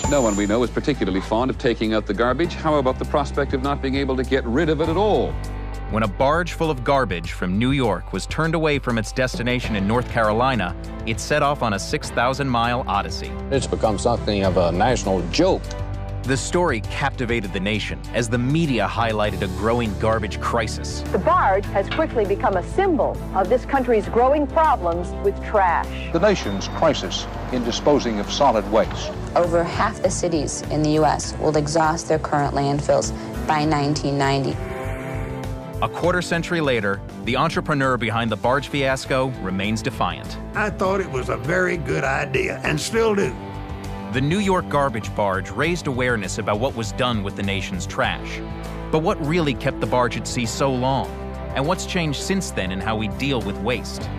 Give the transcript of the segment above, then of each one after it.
No one we know is particularly fond of taking out the garbage. How about the prospect of not being able to get rid of it at all? When a barge full of garbage from New York was turned away from its destination in North Carolina, it set off on a 6,000-mile odyssey. It's become something of a national joke. The story captivated the nation as the media highlighted a growing garbage crisis. The barge has quickly become a symbol of this country's growing problems with trash. The nation's crisis in disposing of solid waste. Over half the cities in the U.S. will exhaust their current landfills by 1990. A quarter century later, the entrepreneur behind the barge fiasco remains defiant. I thought it was a very good idea, and still do. The New York garbage barge raised awareness about what was done with the nation's trash. But what really kept the barge at sea so long? And what's changed since then in how we deal with waste?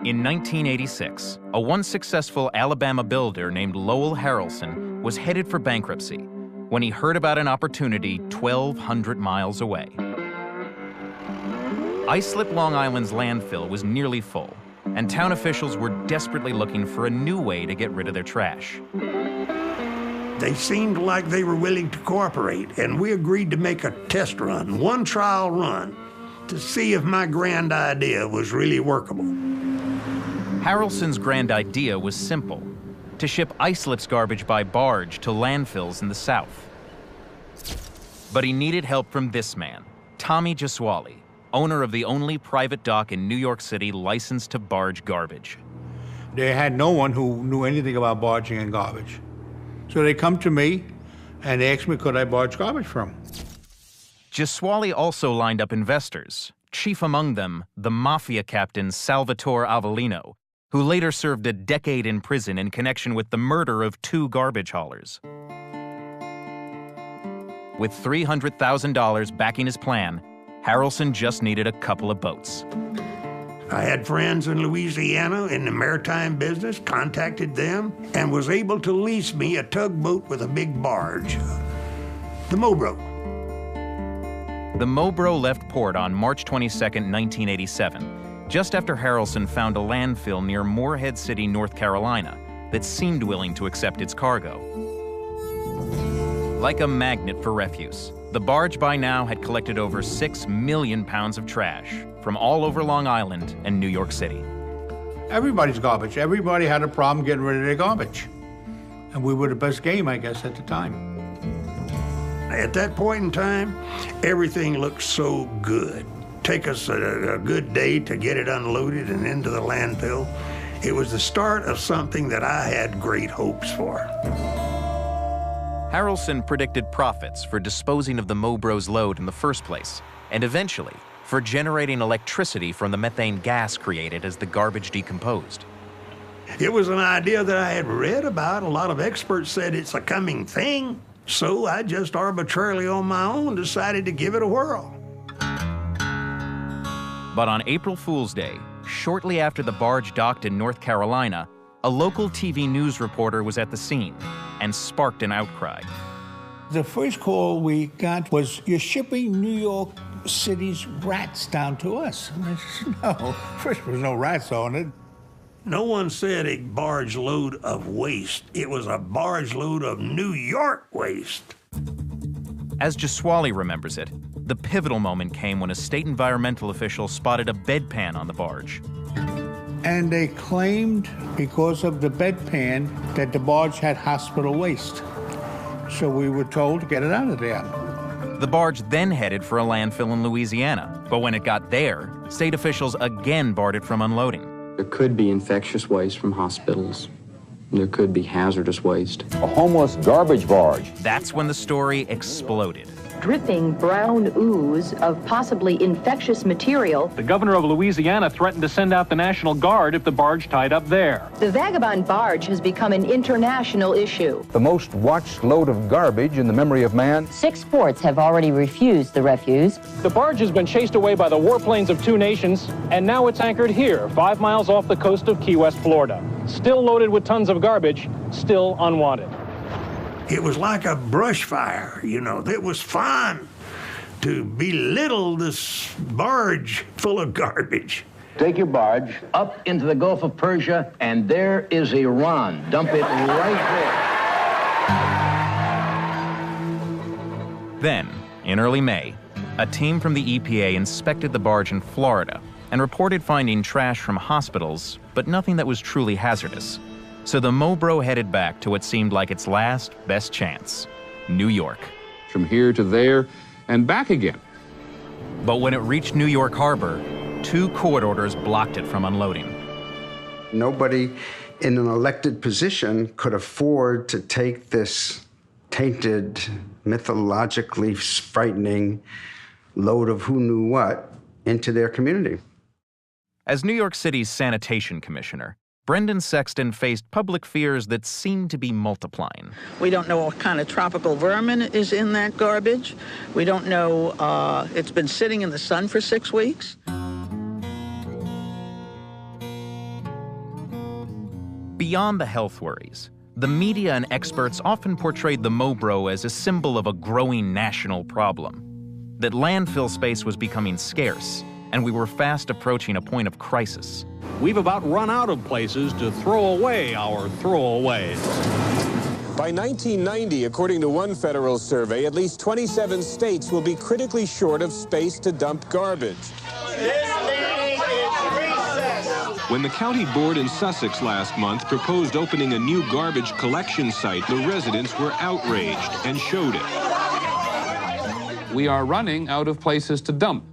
In 1986, a once successful Alabama builder named Lowell Harrelson was headed for bankruptcy when he heard about an opportunity 1,200 miles away. Islip, Long Island's landfill was nearly full, and town officials were desperately looking for a new way to get rid of their trash. They seemed like they were willing to cooperate, and we agreed to make a test run, one trial run, to see if my grand idea was really workable. Harrelson's grand idea was simple: to ship Islip's garbage by barge to landfills in the South. But he needed help from this man, Tommy Gesuale, owner of the only private dock in New York City licensed to barge garbage. They had no one who knew anything about barging and garbage. So they come to me and they asked me, could I barge garbage from them? Gesuale also lined up investors, chief among them the mafia captain Salvatore Avellino, who later served a decade in prison in connection with the murder of 2 garbage haulers. With $300,000 backing his plan, Harrelson just needed a couple of boats. I had friends in Louisiana in the maritime business, contacted them, and was able to lease me a tugboat with a big barge, the Mobro. The Mobro left port on March 22, 1987, just after Harrelson found a landfill near Morehead City, North Carolina, that seemed willing to accept its cargo. Like a magnet for refuse, the barge by now had collected over 6 million pounds of trash from all over Long Island and New York City. Everybody's garbage. Everybody had a problem getting rid of their garbage. And we were the best game, I guess, at the time. At that point in time, everything looked so good. Take us a good day to get it unloaded and into the landfill. It was the start of something that I had great hopes for. Harrelson predicted profits for disposing of the Mobro's load in the first place, and eventually for generating electricity from the methane gas created as the garbage decomposed. It was an idea that I had read about. A lot of experts said it's a coming thing, so I just arbitrarily on my own decided to give it a whirl. But on April Fool's Day, shortly after the barge docked in North Carolina, a local TV news reporter was at the scene and sparked an outcry. The first call we got was, you're shipping New York City's rats down to us. And I said, no, first there was no rats on it. No one said a barge load of waste. It was a barge load of New York waste. As Gesuale remembers it, the pivotal moment came when a state environmental official spotted a bedpan on the barge. And they claimed, because of the bedpan, that the barge had hospital waste. So we were told to get it out of there. The barge then headed for a landfill in Louisiana, but when it got there, state officials again barred it from unloading. There could be infectious waste from hospitals. There could be hazardous waste. A homeless garbage barge. That's when the story exploded. Dripping brown ooze of possibly infectious material. The governor of Louisiana threatened to send out the National Guard if the barge tied up there. The vagabond barge has become an international issue. The most watched load of garbage in the memory of man. 6 ports have already refused the refuse. The barge has been chased away by the warplanes of 2 nations, and now it's anchored here, 5 miles off the coast of Key West, Florida. Still loaded with tons of garbage, still unwanted. It was like a brush fire, you know. It was fun to belittle this barge full of garbage. Take your barge up into the Gulf of Persia, and there is Iran. Dump it right there. Then, in early May, a team from the EPA inspected the barge in Florida and reported finding trash from hospitals, but nothing that was truly hazardous. So the Mobro headed back to what seemed like its last best chance, New York. From here to there and back again. But when it reached New York Harbor, 2 court orders blocked it from unloading. Nobody in an elected position could afford to take this tainted, mythologically frightening load of who knew what into their community. As New York City's sanitation commissioner, Brendan Sexton faced public fears that seemed to be multiplying. We don't know what kind of tropical vermin is in that garbage. We don't know, it's been sitting in the sun for 6 weeks. Beyond the health worries, the media and experts often portrayed the Mobro as a symbol of a growing national problem. That landfill space was becoming scarce, and we were fast approaching a point of crisis. We've about run out of places to throw away our throwaways. By 1990, according to one federal survey, at least 27 states will be critically short of space to dump garbage. When the county board in Sussex last month proposed opening a new garbage collection site, the residents were outraged and showed it. We are running out of places to dump.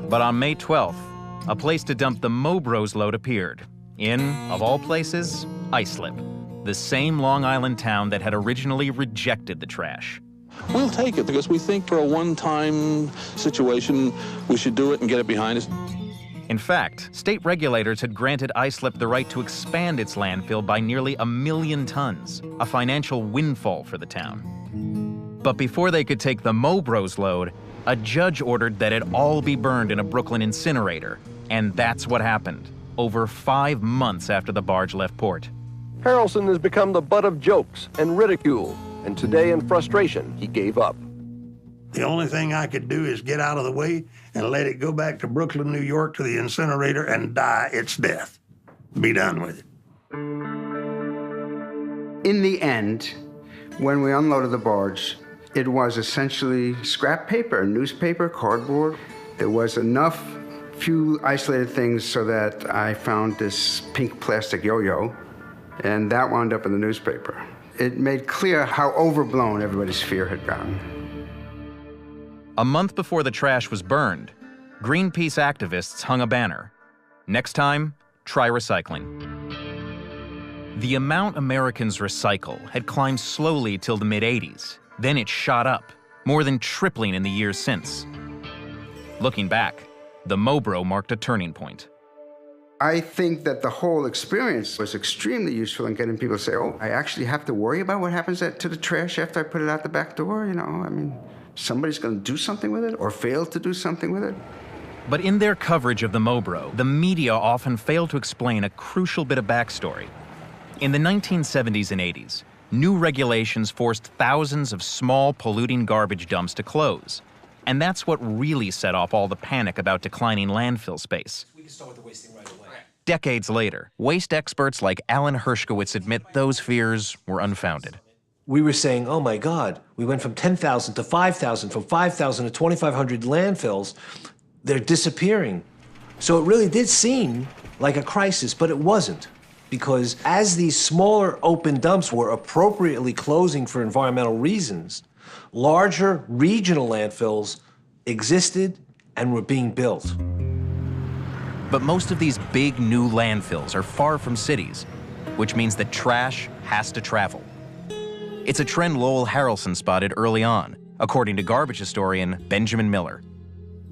But on May 12th, a place to dump the Mobro's load appeared in, of all places, Islip, the same Long Island town that had originally rejected the trash. We'll take it because we think for a one-time situation, we should do it and get it behind us. In fact, state regulators had granted Islip the right to expand its landfill by nearly 1 million tons, a financial windfall for the town. But before they could take the Mobro's load, a judge ordered that it all be burned in a Brooklyn incinerator. And that's what happened, over 5 months after the barge left port. Harrelson has become the butt of jokes and ridicule, and today in frustration, he gave up. The only thing I could do is get out of the way and let it go back to Brooklyn, New York, to the incinerator and die its death. Be done with it. In the end, when we unloaded the barge, it was essentially scrap paper, newspaper, cardboard. There was enough few isolated things so that I found this pink plastic yo-yo, and that wound up in the newspaper. It made clear how overblown everybody's fear had gotten. A month before the trash was burned, Greenpeace activists hung a banner. Next time, try recycling. The amount Americans recycle had climbed slowly till the mid-'80s. Then it shot up, more than tripling in the years since. Looking back, the Mobro marked a turning point. I think that the whole experience was extremely useful in getting people to say, oh, I actually have to worry about what happens to the trash after I put it out the back door, you know? I mean, somebody's going to do something with it or fail to do something with it. But in their coverage of the Mobro, the media often failed to explain a crucial bit of backstory. In the 1970s and 80s, new regulations forced thousands of small polluting garbage dumps to close. And that's what really set off all the panic about declining landfill space. We can start with the wasting right away. Decades later, waste experts like Alan Hershkowitz admit those fears were unfounded. We were saying, oh my God, we went from 10,000 to 5,000, from 5,000 to 2,500 landfills. They're disappearing. So it really did seem like a crisis, but it wasn't. Because as these smaller open dumps were appropriately closing for environmental reasons, larger regional landfills existed and were being built. But most of these big new landfills are far from cities, which means that trash has to travel. It's a trend Lowell Harrelson spotted early on, according to garbage historian Benjamin Miller.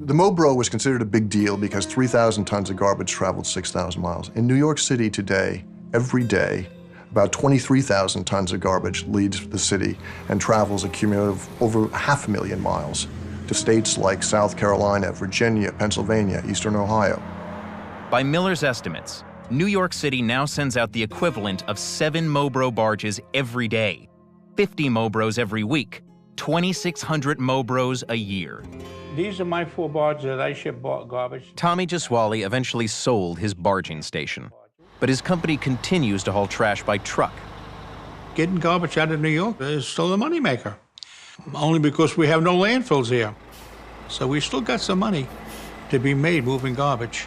The Mobro was considered a big deal because 3,000 tons of garbage traveled 6,000 miles. In New York City today, every day, about 23,000 tons of garbage leaves the city and travels a cumulative over 500,000 miles to states like South Carolina, Virginia, Pennsylvania, Eastern Ohio. By Miller's estimates, New York City now sends out the equivalent of 7 Mobro barges every day. 50 Mobros every week, 2,600 Mobros a year. These are my 4 barges that I ship garbage. Tommy Jaswali eventually sold his barging station, but his company continues to haul trash by truck. Getting garbage out of New York is still a moneymaker, only because we have no landfills here. So we still got some money to be made moving garbage.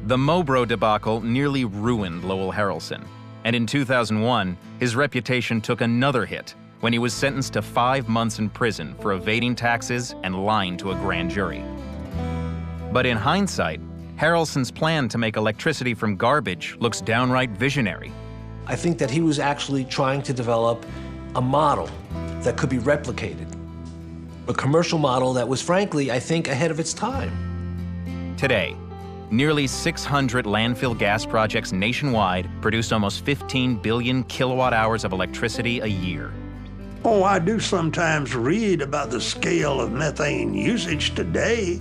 The Mobro debacle nearly ruined Lowell Harrelson, and in 2001, his reputation took another hit when he was sentenced to 5 months in prison for evading taxes and lying to a grand jury. But in hindsight, Harrelson's plan to make electricity from garbage looks downright visionary. I think that he was actually trying to develop a model that could be replicated. A commercial model that was, frankly, I think, ahead of its time. Today, nearly 600 landfill gas projects nationwide produce almost 15 billion kilowatt hours of electricity a year. Oh, I do sometimes read about the scale of methane usage today,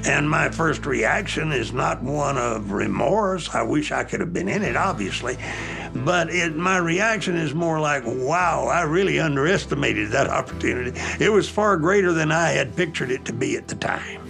and my first reaction is not one of remorse. I wish I could have been in it, obviously, but my reaction is more like, wow, I really underestimated that opportunity. It was far greater than I had pictured it to be at the time.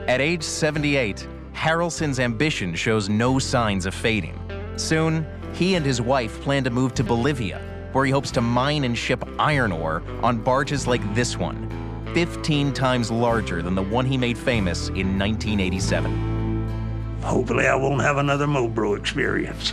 At age 78, Harrelson's ambition shows no signs of fading. Soon, he and his wife plan to move to Bolivia, where he hopes to mine and ship iron ore on barges like this one, 15 times larger than the one he made famous in 1987. Hopefully I won't have another Mobro experience.